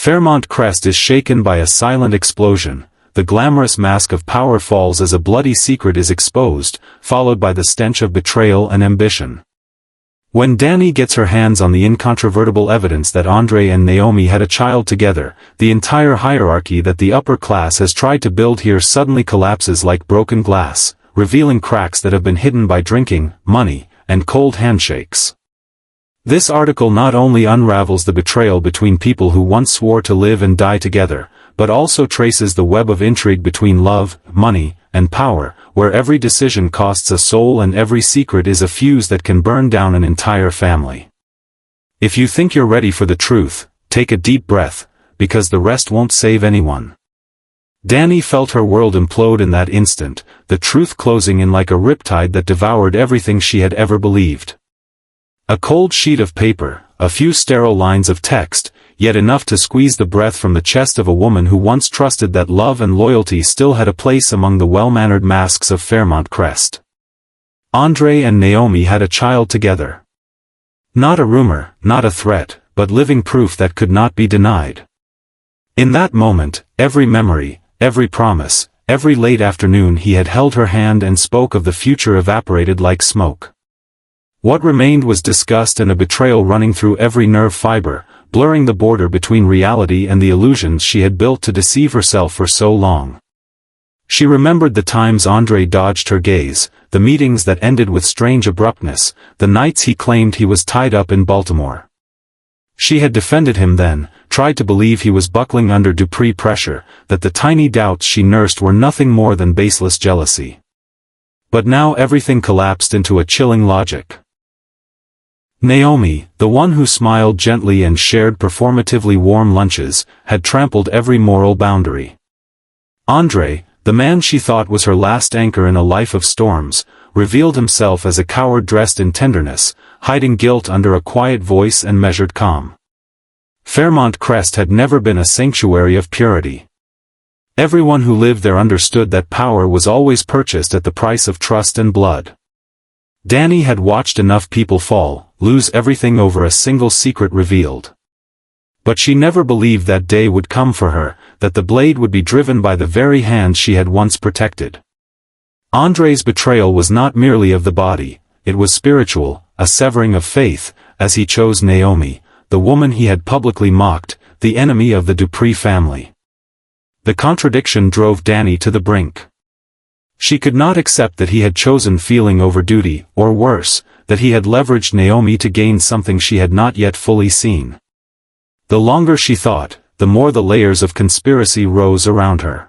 Fairmont Crest is shaken by a silent explosion. The glamorous mask of power falls as a bloody secret is exposed, followed by the stench of betrayal and ambition. When Dani gets her hands on the incontrovertible evidence that Andre and Naomi had a child together, the entire hierarchy that the upper class has tried to build here suddenly collapses like broken glass, revealing cracks that have been hidden by drinking, money, and cold handshakes. This article not only unravels the betrayal between people who once swore to live and die together, but also traces the web of intrigue between love, money, and power, where every decision costs a soul and every secret is a fuse that can burn down an entire family. If you think you're ready for the truth, take a deep breath, because the rest won't save anyone. Dani felt her world implode in that instant, the truth closing in like a riptide that devoured everything she had ever believed. A cold sheet of paper, a few sterile lines of text, yet enough to squeeze the breath from the chest of a woman who once trusted that love and loyalty still had a place among the well-mannered masks of Fairmont Crest. Andre and Naomi had a child together. Not a rumor, not a threat, but living proof that could not be denied. In that moment, every memory, every promise, every late afternoon he had held her hand and spoke of the future evaporated like smoke. What remained was disgust and a betrayal running through every nerve fiber, blurring the border between reality and the illusions she had built to deceive herself for so long. She remembered the times Andre dodged her gaze, the meetings that ended with strange abruptness, the nights he claimed he was tied up in Baltimore. She had defended him then, tried to believe he was buckling under Dupree pressure, that the tiny doubts she nursed were nothing more than baseless jealousy. But now everything collapsed into a chilling logic. Naomi, the one who smiled gently and shared performatively warm lunches, had trampled every moral boundary. Andre, the man she thought was her last anchor in a life of storms, revealed himself as a coward dressed in tenderness, hiding guilt under a quiet voice and measured calm. Fairmont Crest had never been a sanctuary of purity. Everyone who lived there understood that power was always purchased at the price of trust and blood. Dani had watched enough people fall, lose everything over a single secret revealed. But she never believed that day would come for her, that the blade would be driven by the very hand she had once protected. Andre's betrayal was not merely of the body, it was spiritual, a severing of faith, as he chose Naomi, the woman he had publicly mocked, the enemy of the Dupree family. The contradiction drove Dani to the brink. She could not accept that he had chosen feeling over duty, or worse, that he had leveraged Naomi to gain something she had not yet fully seen. The longer she thought, the more the layers of conspiracy rose around her.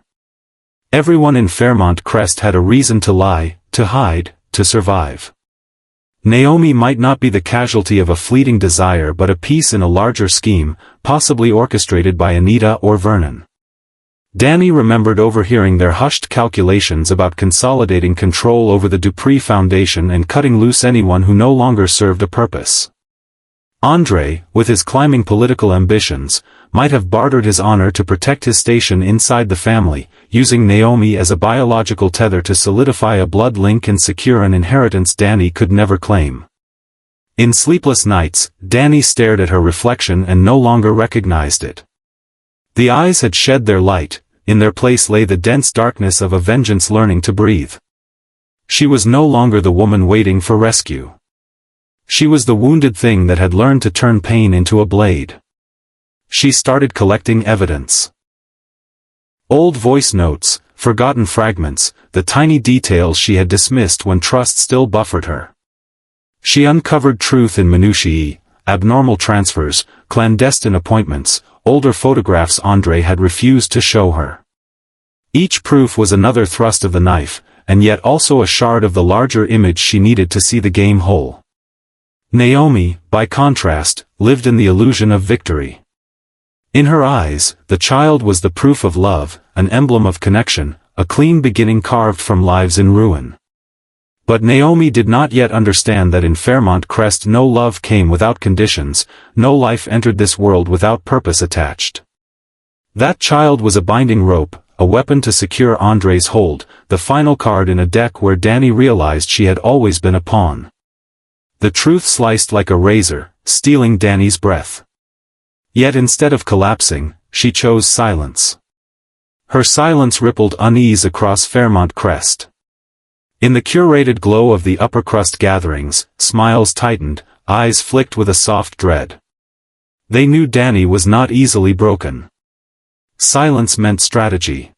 Everyone in Fairmont Crest had a reason to lie, to hide, to survive. Naomi might not be the casualty of a fleeting desire but a piece in a larger scheme, possibly orchestrated by Anita or Vernon. Dani remembered overhearing their hushed calculations about consolidating control over the Dupree Foundation and cutting loose anyone who no longer served a purpose. Andre, with his climbing political ambitions, might have bartered his honor to protect his station inside the family, using Naomi as a biological tether to solidify a blood link and secure an inheritance Dani could never claim. In sleepless nights, Dani stared at her reflection and no longer recognized it. The eyes had shed their light, in their place lay the dense darkness of a vengeance learning to breathe. She was no longer the woman waiting for rescue. She was the wounded thing that had learned to turn pain into a blade. She started collecting evidence. Old voice notes, forgotten fragments, the tiny details she had dismissed when trust still buffered her. She uncovered truth in minutiae, abnormal transfers, clandestine appointments, older photographs Andre had refused to show her. Each proof was another thrust of the knife, and yet also a shard of the larger image she needed to see the game whole. Naomi, by contrast, lived in the illusion of victory. In her eyes, the child was the proof of love, an emblem of connection, a clean beginning carved from lives in ruin. But Naomi did not yet understand that in Fairmont Crest no love came without conditions, no life entered this world without purpose attached. That child was a binding rope, a weapon to secure Andre's hold, the final card in a deck where Dani realized she had always been a pawn. The truth sliced like a razor, stealing Dani's breath. Yet instead of collapsing, she chose silence. Her silence rippled unease across Fairmont Crest. In the curated glow of the upper crust gatherings, smiles tightened, eyes flicked with a soft dread. They knew Dani was not easily broken. Silence meant strategy.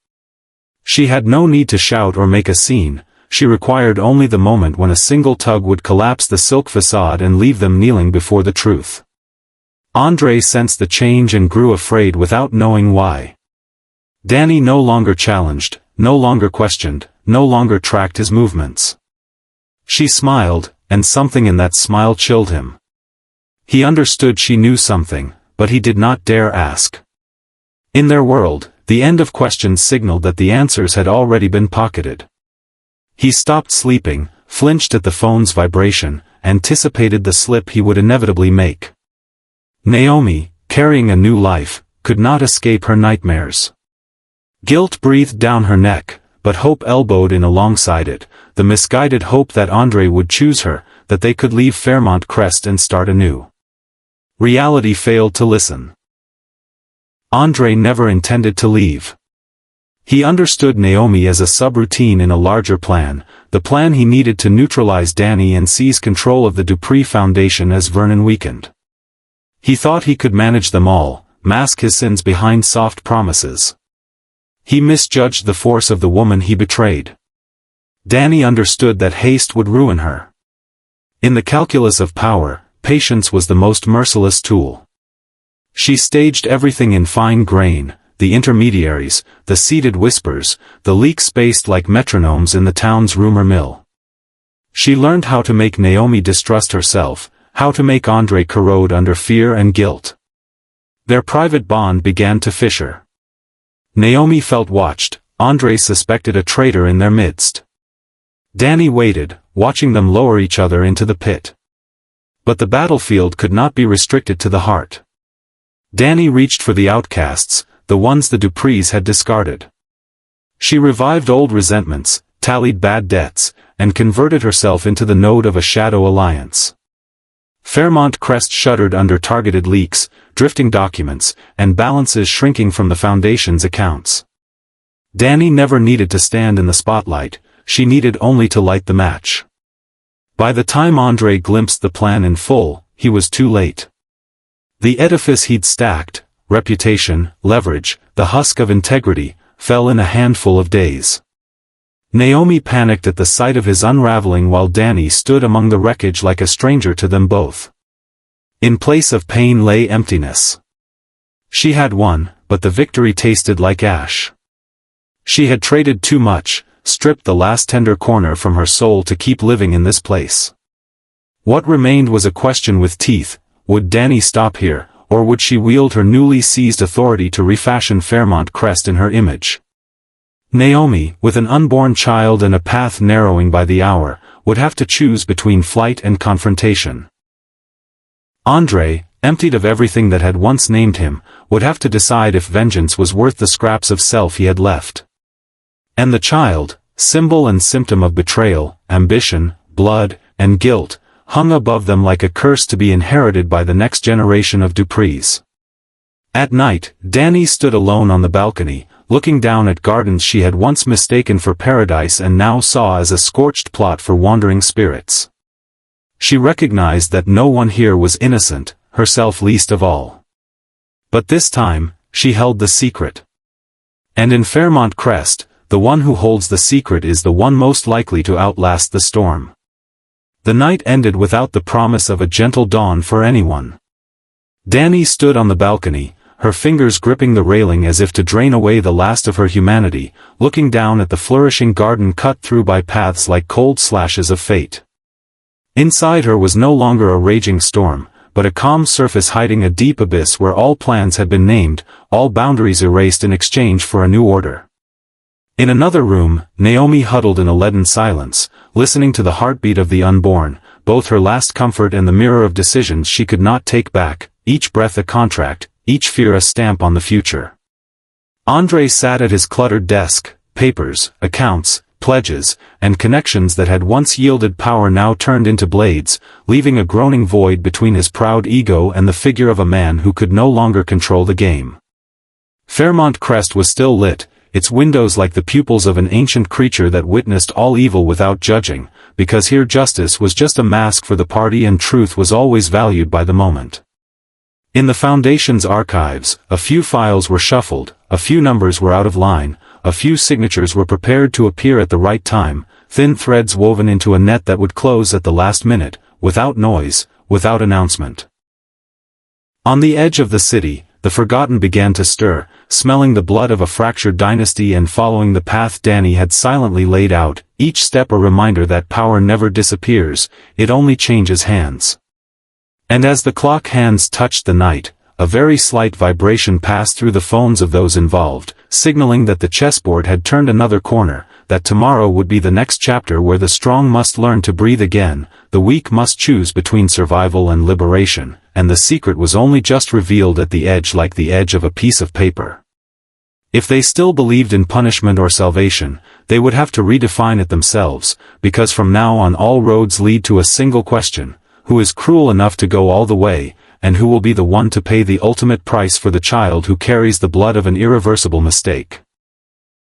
She had no need to shout or make a scene, she required only the moment when a single tug would collapse the silk facade and leave them kneeling before the truth. Andre sensed the change and grew afraid without knowing why. Dani no longer challenged, no longer questioned, no longer tracked his movements. She smiled, and something in that smile chilled him. He understood she knew something, but he did not dare ask. In their world, the end of questions signaled that the answers had already been pocketed. He stopped sleeping, flinched at the phone's vibration, anticipated the slip he would inevitably make. Naomi, carrying a new life, could not escape her nightmares. Guilt breathed down her neck, but hope elbowed in alongside it, the misguided hope that Andre would choose her, that they could leave Fairmont Crest and start anew. Reality failed to listen. Andre never intended to leave. He understood Naomi as a subroutine in a larger plan, the plan he needed to neutralize Dani and seize control of the Dupree Foundation as Vernon weakened. He thought he could manage them all, mask his sins behind soft promises. He misjudged the force of the woman he betrayed. Dani understood that haste would ruin her. In the calculus of power, patience was the most merciless tool. She staged everything in fine grain, the intermediaries, the seeded whispers, the leaks spaced like metronomes in the town's rumor mill. She learned how to make Naomi distrust herself, how to make Andre corrode under fear and guilt. Their private bond began to fissure. Naomi felt watched, Andre suspected a traitor in their midst. Dani waited, watching them lower each other into the pit. But the battlefield could not be restricted to the heart. Dani reached for the outcasts, the ones the Duprees had discarded. She revived old resentments, tallied bad debts, and converted herself into the node of a shadow alliance. Fairmont Crest shuddered under targeted leaks, drifting documents, and balances shrinking from the Foundation's accounts. Dani never needed to stand in the spotlight, she needed only to light the match. By the time Andre glimpsed the plan in full, he was too late. The edifice he'd stacked, reputation, leverage, the husk of integrity, fell in a handful of days. Naomi panicked at the sight of his unraveling while Dani stood among the wreckage like a stranger to them both. In place of pain lay emptiness. She had won, but the victory tasted like ash. She had traded too much, stripped the last tender corner from her soul to keep living in this place. What remained was a question with teeth: would Dani stop here, or would she wield her newly seized authority to refashion Fairmont Crest in her image? Naomi, with an unborn child and a path narrowing by the hour, would have to choose between flight and confrontation. Andre, emptied of everything that had once named him, would have to decide if vengeance was worth the scraps of self he had left. And the child, symbol and symptom of betrayal, ambition, blood, and guilt, hung above them like a curse to be inherited by the next generation of Duprees. At night, Dani stood alone on the balcony, looking down at gardens she had once mistaken for paradise and now saw as a scorched plot for wandering spirits. She recognized that no one here was innocent, herself least of all. But this time, she held the secret. And in Fairmont Crest, the one who holds the secret is the one most likely to outlast the storm. The night ended without the promise of a gentle dawn for anyone. Dani stood on the balcony, her fingers gripping the railing as if to drain away the last of her humanity, looking down at the flourishing garden cut through by paths like cold slashes of fate. Inside her was no longer a raging storm, but a calm surface hiding a deep abyss where all plans had been named, all boundaries erased in exchange for a new order. In another room, Naomi huddled in a leaden silence, listening to the heartbeat of the unborn, both her last comfort and the mirror of decisions she could not take back, each breath a contract, each fear a stamp on the future. Andre sat at his cluttered desk, papers, accounts, pledges, and connections that had once yielded power now turned into blades, leaving a groaning void between his proud ego and the figure of a man who could no longer control the game. Fairmont Crest was still lit, its windows like the pupils of an ancient creature that witnessed all evil without judging, because here justice was just a mask for the party and truth was always valued by the moment. In the Foundation's archives, a few files were shuffled, a few numbers were out of line, a few signatures were prepared to appear at the right time, thin threads woven into a net that would close at the last minute, without noise, without announcement. On the edge of the city, the forgotten began to stir, smelling the blood of a fractured dynasty and following the path Dani had silently laid out, each step a reminder that power never disappears, it only changes hands. And as the clock hands touched the night, a very slight vibration passed through the phones of those involved, signaling that the chessboard had turned another corner, that tomorrow would be the next chapter where the strong must learn to breathe again, the weak must choose between survival and liberation, and the secret was only just revealed at the edge like the edge of a piece of paper. If they still believed in punishment or salvation, they would have to redefine it themselves, because from now on all roads lead to a single question: who is cruel enough to go all the way, and who will be the one to pay the ultimate price for the child who carries the blood of an irreversible mistake?